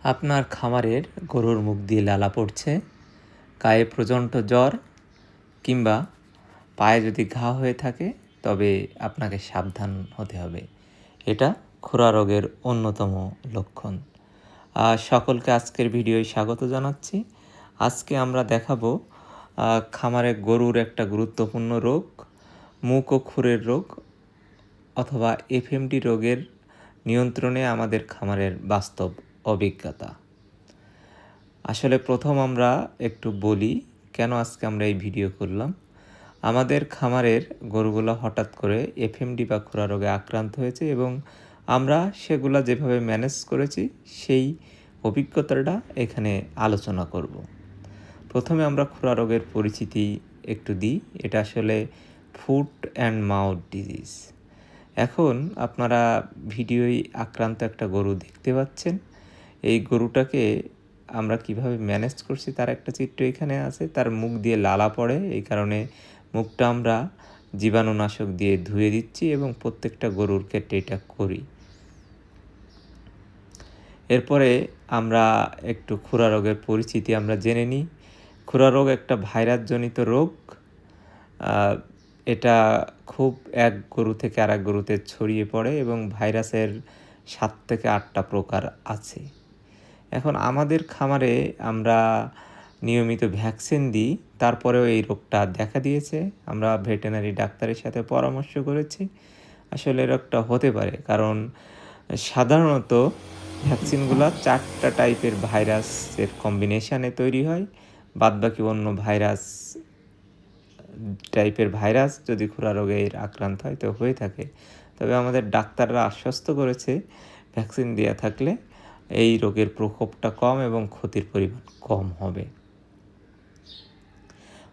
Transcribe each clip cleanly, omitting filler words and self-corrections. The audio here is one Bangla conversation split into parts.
আপনার খামারের গরুর মুখ দিয়ে লালা পড়ছে, গায়ে প্রচণ্ড জ্বর কিংবা পায়ে যদি ঘা হয়ে থাকে তবে আপনাকে সাবধান হতে হবে। এটা খুরা রোগের অন্যতম লক্ষণ। সকলকে আজকের ভিডিওয় স্বাগত জানাচ্ছি। আজকে আমরা দেখাবো খামারে গরুর একটা গুরুত্বপূর্ণ রোগ, মুখ ও খুরের রোগ অথবা এফএমডি রোগের নিয়ন্ত্রণে আমাদের খামারের বাস্তব অভিজ্ঞতা। আসলে প্রথম আমরা একটু বলি কেন আজকে আমরা এই ভিডিও করলাম। আমাদের খামারের গরুগুলো হঠাৎ করে এফএমডি বা খুরা রোগে আক্রান্ত হয়েছে এবং আমরা সেগুলো যেভাবে ম্যানেজ করেছি সেই অভিজ্ঞতাটা এখানে আলোচনা করব। প্রথমে আমরা খুরা রোগের পরিচিতি একটু দিই। এটা আসলে ফুট অ্যান্ড মাউথ ডিজিজ। এখন আপনারা ভিডিওয় আক্রান্ত একটা গরু দেখতে পাচ্ছেন। এই গরুটাকে আমরা কিভাবে ম্যানেজ করছি তার একটা চিত্র এখানে আছে। তার মুখ দিয়ে লালা পড়ে, এই কারণে মুখটা আমরা জীবাণুনাশক দিয়ে ধুয়ে দিচ্ছি এবং প্রত্যেকটা গরুর ক্ষেত্রে এটা করি। এরপরে আমরা একটু খুরা রোগের পরিচিতি আমরা জেনে নিই। খুরা রোগ একটা ভাইরাসজনিত রোগ। এটা খুব এক গরু থেকে আরেক গরুতে ছড়িয়ে পড়ে এবং ভাইরাসের 7 থেকে 8টা প্রকার আছে। এখন আমাদের খামারে আমরা নিয়মিত ভ্যাকসিন দিই, তারপরেও এই রোগটা দেখা দিয়েছে। আমরা ভেটেরিনারি ডাক্তারের সাথে পরামর্শ করেছি। আসলে রোগটা হতে পারে কারণ সাধারণত ভ্যাকসিনগুলো 4টা টাইপের ভাইরাসের কম্বিনেশানে তৈরি হয়। বাদবাকি অন্য টাইপের ভাইরাস যদি খুরা রোগের আক্রান্ত হয় তো হয়ে থাকে। তবে আমাদের ডাক্তাররা আশ্বস্ত করেছে ভ্যাকসিন দেওয়া থাকলে এই রোগের প্রকোপটা কম এবং ক্ষতির পরিমাণ কম হবে।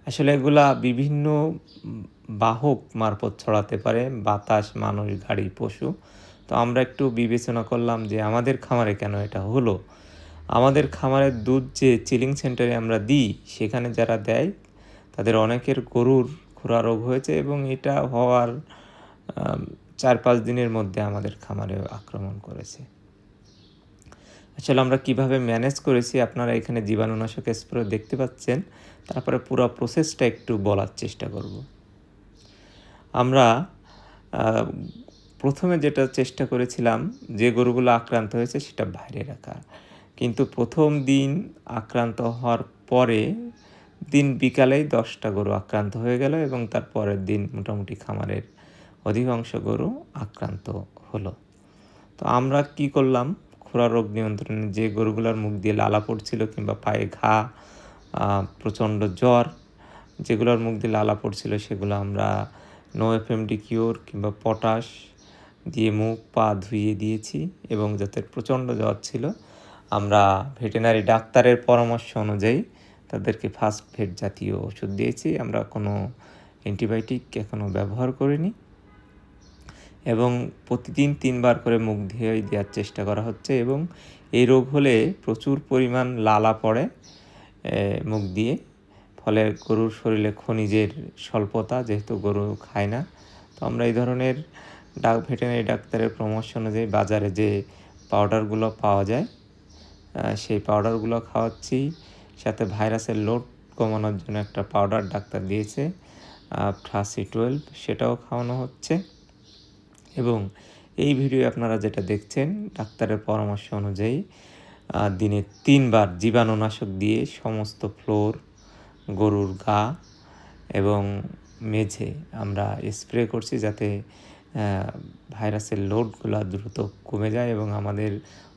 আসলে এগুলা বিভিন্ন বাহক মারফত ছড়াতে পারে, বাতাস, মানুষ, গাড়ি, পশু। তো আমরা একটু বিবেচনা করলাম যে আমাদের খামারে কেন এটা হলো। আমাদের খামারের দুধ যে চিলিং সেন্টারে আমরা দিই, সেখানে যারা দেয় তাদের অনেকের গরুর খুরা রোগ হয়েছে এবং এটা হওয়ার 4-5 দিনের মধ্যে আমাদের খামারে আক্রমণ করেছে। আসলে আমরা কিভাবে ম্যানেজ করেছি আপনারা এখানে জীবাণুনাশক স্প্রে দেখতে পাচ্ছেন। তারপরে পুরো প্রসেসটা একটু বলার চেষ্টা করব। আমরা প্রথমে যেটা চেষ্টা করেছিলাম যে গরুগুলো আক্রান্ত হয়েছে সেটা বাইরে রাখা, কিন্তু প্রথম দিন আক্রান্ত হওয়ার পরে দিন বিকালেই 10টা গরু আক্রান্ত হয়ে গেল এবং তার পরের দিন মোটামুটি খামারের অধিকাংশ গরু আক্রান্ত হলো। তো আমরা কি করলাম, খুরা রোগ নিয়ন্ত্রণে যে গরুগুলোর মুখ দিয়ে লালা পড়ছিল কিংবা পায়ে ঘা, প্রচণ্ড জ্বর, যেগুলোর মুখ দিয়ে লালা পড়ছিল সেগুলো আমরা নো এফএমডি কিওর কিংবা পটাশ দিয়ে মুখ পা ধুইয়ে দিয়েছি এবং যাদের প্রচণ্ড জ্বর ছিল আমরা ভেটেরিনারি ডাক্তারের পরামর্শ অনুযায়ী তাদেরকে ফার্স্ট ফেড জাতীয় ওষুধ দিয়েছি। আমরা কোনো অ্যান্টিবায়োটিক এখনও ব্যবহার করিনি এবং প্রতিদিন 3 বার করে মুখ ধুয়ে দেওয়ার চেষ্টা করা হচ্ছে এবং এই রোগ হলে প্রচুর পরিমাণ লালা পড়ে মুখ দিয়ে, ফলে গরুর শরীরে খনিজের স্বল্পতা, যেহেতু গরু খায় না। তো আমরা এই ধরনের ভেটেরিনারি ডাক্তারের পরামর্শ অনুযায়ী বাজারে যে পাউডারগুলো পাওয়া যায় সেই পাউডারগুলো খাওয়াচ্ছি। সাথে ভাইরাসের লোড কমানোর জন্য একটা পাউডার ডাক্তার দিয়েছে, ফ্রাসি-12, সেটাও খাওয়ানো হচ্ছে। এবং এই ভিডিও আপনারা যেটা দেখছেন ডাক্তারের পরামর্শ অনুযায়ী দিনে 3 বার জীবাণুনাশক দিয়ে সমস্ত ফ্লোর, গরুর গা এবং মেঝে আমরা স্প্রে করছি যাতে ভাইরাসের লোডগুলো দ্রুত কমে যায় এবং আমাদের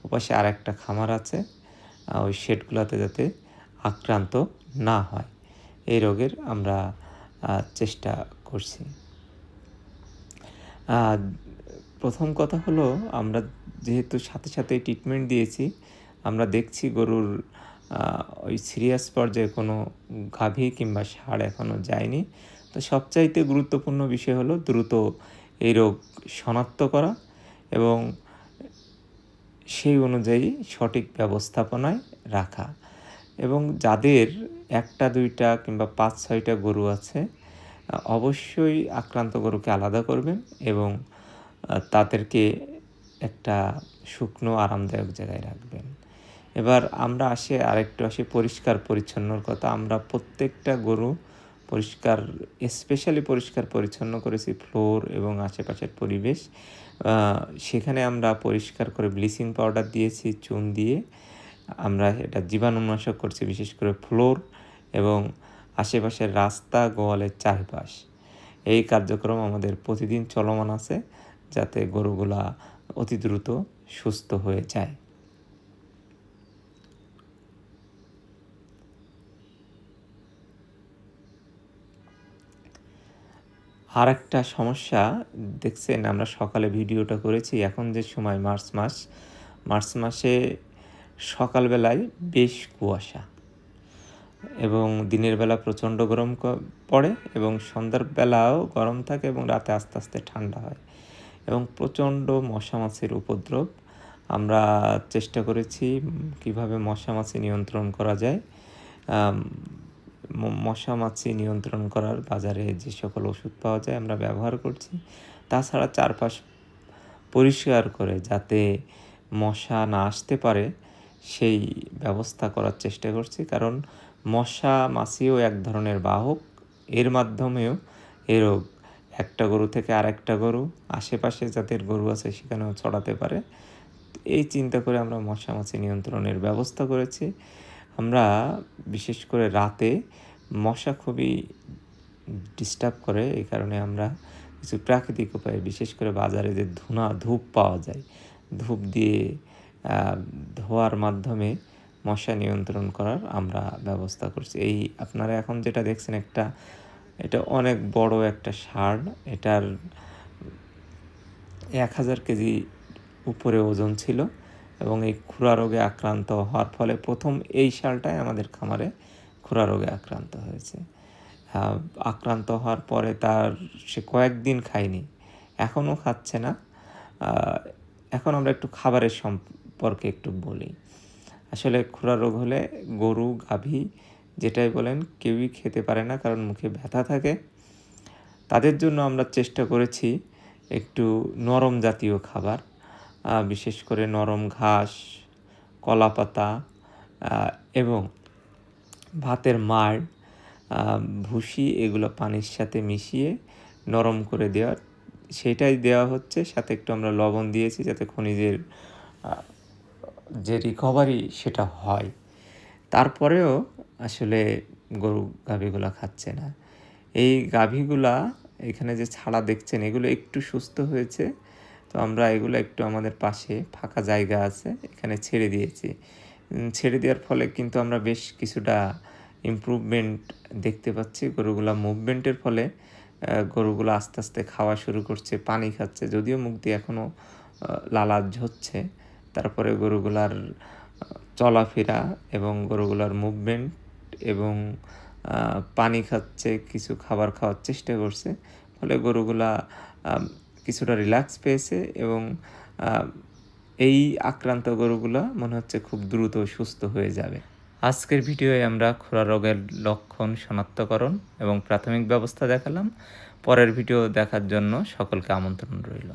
ওপাশে আর একটা খামার আছে ওই শেডগুলোতে যাতে আক্রান্ত না হয়, এই রোগের আমরা চেষ্টা করছি। প্রথম কথা হলো, আমরা যেহেতু সাথে সাথে ট্রিটমেন্ট দিয়েছি, আমরা দেখছি গরুর ওই সিরিয়াস পর্যায়ে কোনো গাভী কিংবা ষাঁড় এখনও যায়নি। তো সবচাইতে গুরুত্বপূর্ণ বিষয় হলো দ্রুত এই রোগ শনাক্ত করা এবং সেই অনুযায়ী সঠিক ব্যবস্থাপনায় রাখা। এবং যাদের 1টা 2টা কিংবা 5-6টা গরু আছে অবশ্যই আক্রান্ত গরুকে আলাদা করবেন এবং তাদেরকে একটা শুকনো আরামদায়ক জায়গায় রাখবেন এবার আমরা আরেকটু আসি পরিষ্কার পরিচ্ছন্নর কথা। আমরা প্রত্যেকটা গরু স্পেশালি পরিষ্কার পরিচ্ছন্ন করেছি ফ্লোর এবং আশেপাশের পরিবেশ। সেখানে আমরা পরিষ্কার করে ব্লিচিং পাউডার দিয়েছি, চুন দিয়ে আমরা এটা জীবাণুনাশক করছি, বিশেষ করে ফ্লোর এবং আশেপাশের রাস্তা, গোয়ালের চারপাশ। এই কার্যক্রম আমাদের প্রতিদিন চলমান আছে, যাতে গরুগুলা অতি দ্রুত সুস্থ হয়ে যায়। আর একটা সমস্যা দেখছেন, আমরা সকালে ভিডিওটা করেছি, এখন যে সময় মার্চ মাসে সকালবেলায় বেশ কুয়াশা এবং দিনের বেলা প্রচণ্ড গরম পড়ে এবং সন্ধ্যার বেলাও গরম থাকে এবং রাতে আস্তে আস্তে ঠান্ডা হয় এবং প্রচণ্ড মশা মাছির উপদ্রব। আমরা চেষ্টা করেছি কিভাবে মশা মাছি নিয়ন্ত্রণ করা যায়। মশা মাছি নিয়ন্ত্রণ করার বাজারে যে সকল ওষুধ পাওয়া যায় আমরা ব্যবহার করছি। তাছাড়া চারপাশ পরিষ্কার করে যাতে মশা না আসতে পারে সেই ব্যবস্থা করার চেষ্টা করছি, কারণ মশা মাছিও এক ধরনের বাহক। এর মাধ্যমেও এ রোগ একটা গরু থেকে আরেকটা গরু, আশেপাশে যাদের গরু আছে সেখানেও ছড়াতে পারে। এই চিন্তা করে আমরা মশা মাছি নিয়ন্ত্রণের ব্যবস্থা করেছি। আমরা বিশেষ করে রাতে মশা খুবই ডিস্টার্ব করে, এই কারণে আমরা কিছু প্রাকৃতিক উপায়ে, বিশেষ করে বাজারে যে ধূপ পাওয়া যায়, ধূপ দিয়ে ধোয়ার মাধ্যমে মশা নিয়ন্ত্রণ করার আমরা ব্যবস্থা করছি। এই আপনারা এখন যেটা দেখছেন এটা অনেক বড় একটা ষাঁড়, এটার 1000 কেজি উপরে ওজন ছিল এবং এই খুরা রোগে আক্রান্ত হওয়ার ফলে প্রথম এই ষাঁড়টাই আমাদের খামারে খুরা রোগে আক্রান্ত হয়েছে। আক্রান্ত হওয়ার পরে সে কয়েকদিন খায়নি, এখনও খাচ্ছে না। এখন আমরা একটু খাবারের সম্পর্কে একটু বলি। আসলে খুরা রোগ হলে গরু, গাভী যেটাই বলেন কেউই খেতে পারে না, কারণ মুখে ব্যথা থাকে। তাদের জন্য আমরা চেষ্টা করেছি একটু নরম জাতীয় খাবার, বিশেষ করে নরম ঘাস, কলাপাতা এবং ভাতের মাড়, ভুসি, এগুলো পানির সাথে মিশিয়ে নরম করে সেটাই দেওয়া হচ্ছে। সাথে একটু আমরা লবণ দিয়েছি যাতে খনিজের যে রিকভারি সেটা হয়। তারপরেও আসলে গরু গাভীগুলা খাচ্ছে না। এই গাভীগুলা এখানে যে ছাড়া দেখছেন এগুলো একটু সুস্থ হয়েছে, তো আমরা এগুলো একটু আমাদের পাশে ফাঁকা জায়গা আছে, এখানে ছেড়ে দিয়েছি। ছেড়ে দেওয়ার ফলে কিন্তু আমরা বেশ কিছুটা ইমপ্রুভমেন্ট দেখতে পাচ্ছি। গরুগুলা মুভমেন্টের ফলে গরুগুলো আস্তে আস্তে খাওয়া শুরু করছে, পানি খাচ্ছে, যদিও মুখ দিয়ে এখনও লালা ঝরছে। তারপরে গরুগুলার চলাফেরা এবং গরুগুলার মুভমেন্ট এবং পানি খাচ্ছে, কিছু খাবার খাওয়ার চেষ্টা করছে, ফলে গরুগুলা কিছুটা রিল্যাক্স পেয়েছে এবং এই আক্রান্ত গরুগুলা মনে হচ্ছে খুব দ্রুত সুস্থ হয়ে যাবে। আজকের ভিডিওয়ে আমরা খুরা রোগের লক্ষণ শনাক্তকরণ এবং প্রাথমিক ব্যবস্থা দেখালাম। পরের ভিডিও দেখার জন্য সকলকে আমন্ত্রণ রইল।